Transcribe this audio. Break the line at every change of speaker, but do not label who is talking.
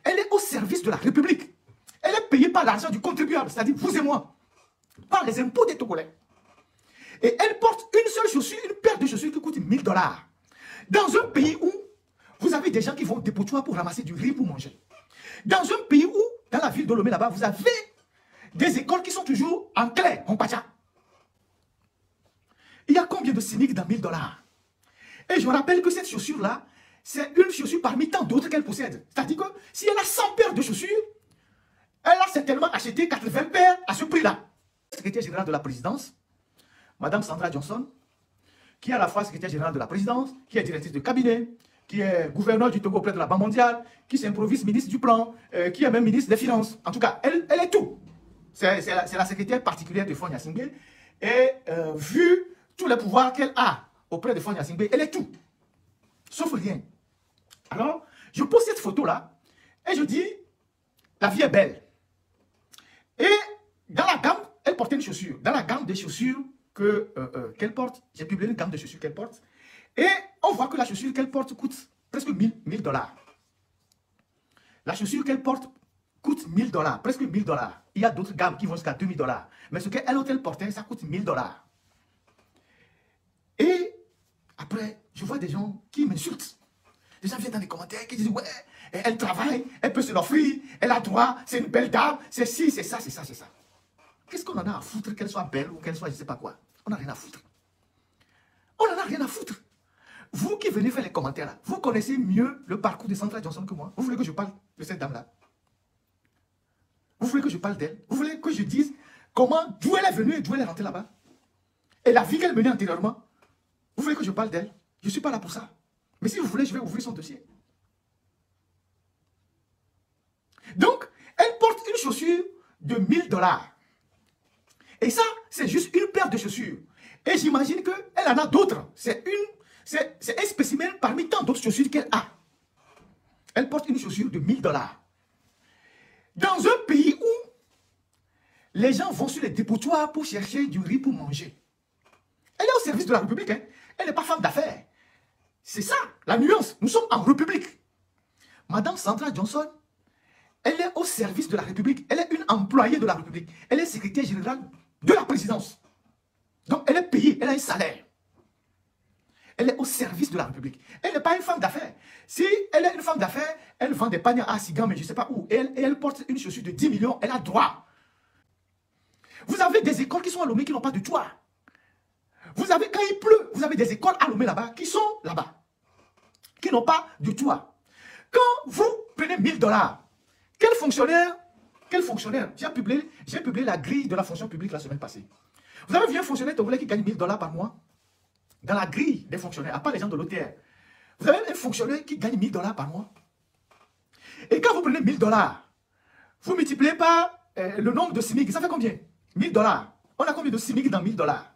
Elle est au service de la République. Elle est payée par l'argent du contribuable, c'est-à-dire vous et moi, par les impôts des Togolais. Et elle porte une seule chaussure, une paire de chaussures qui coûte 1000 $. Dans un pays où vous avez des gens qui vont au dépotoir pour ramasser du riz pour manger. Dans un pays où, dans la ville de Lomé là-bas, vous avez des écoles qui sont toujours en clair, en pacha. Il y a combien de cyniques dans 1000 $? Et je rappelle que cette chaussure-là, c'est une chaussure parmi tant d'autres qu'elle possède. C'est-à-dire que si elle a 100 paires de chaussures, elle a certainement acheté 80 paires à ce prix-là. Secrétaire générale de la présidence, Madame Sandra Johnson, qui est à la fois secrétaire générale de la présidence, qui est directrice de cabinet, qui est gouverneur du Togo auprès de la Banque mondiale, qui s'improvise ministre du plan, qui est même ministre des Finances. En tout cas, elle est tout. C'est la secrétaire particulière de Fagne Gnassingbé. Et vu tous les pouvoirs qu'elle a auprès de Fagne Gnassingbé, elle est tout. Sauf rien. Alors, je pose cette photo-là et je dis, la vie est belle. Et dans la gamme, elle portait une chaussure. Dans la gamme des chaussures qu'elle porte, j'ai publié une gamme de chaussures qu'elle porte. Et on voit que la chaussure qu'elle porte coûte presque 1000 $. La chaussure qu'elle porte coûte 1000 $, presque 1000 $. Il y a d'autres gammes qui vont jusqu'à 2000 $. Mais ce qu'elle portait, ça coûte 1000 $. Et après, je vois des gens qui m'insultent. Les gens viennent dans les commentaires qui disent, ouais, elle travaille, elle peut se l'offrir, elle a droit, c'est une belle dame, c'est ci, c'est ça, c'est ça, c'est ça. Qu'est-ce qu'on en a à foutre qu'elle soit belle ou qu'elle soit je ne sais pas quoi? On n'a rien à foutre. On n'en a rien à foutre. Vous qui venez faire les commentaires là, vous connaissez mieux le parcours de Sandra Johnson que moi. Vous voulez que je parle de cette dame-là? Vous voulez que je parle d'elle? Vous voulez que je dise comment, d'où elle est venue et d'où elle est rentrée là-bas? Et la vie qu'elle menait antérieurement? Vous voulez que je parle d'elle? Je ne suis pas là pour ça. Mais si vous voulez, je vais ouvrir son dossier. Donc, elle porte une chaussure de 1000 $. Et ça, c'est juste une paire de chaussures. Et j'imagine qu'elle en a d'autres. C'est un spécimen parmi tant d'autres chaussures qu'elle a. Elle porte une chaussure de 1000 $. Dans un pays où les gens vont sur les dépotoirs pour chercher du riz pour manger. Elle est au service de la République. Hein. Elle n'est pas femme d'affaires. C'est ça, la nuance. Nous sommes en République. Madame Sandra Johnson, elle est au service de la République. Elle est une employée de la République. Elle est secrétaire générale de la présidence. Donc, elle est payée, elle a un salaire. Elle est au service de la République. Elle n'est pas une femme d'affaires. Si elle est une femme d'affaires, elle vend des paniers à Sigan, mais je ne sais pas où. Et elle porte une chaussure de 10 millions, elle a droit. Vous avez des écoles qui sont à Lomé qui n'ont pas de toit. Vous avez, quand il pleut, vous avez des écoles à Lomé là-bas qui sont là-bas, qui n'ont pas de toit. Quand vous prenez 1000 $, quel fonctionnaire, j'ai publié la grille de la fonction publique la semaine passée. Vous avez vu un fonctionnaire togolais qui gagne 1000 $ par mois? Dans la grille des fonctionnaires, à part les gens de l'OTR. Vous avez un fonctionnaire qui gagne 1000 $ par mois. Et quand vous prenez 1000 $, vous multipliez par le nombre de SMIC, ça fait combien? 1000 $. On a combien de SMIC dans 1000 $?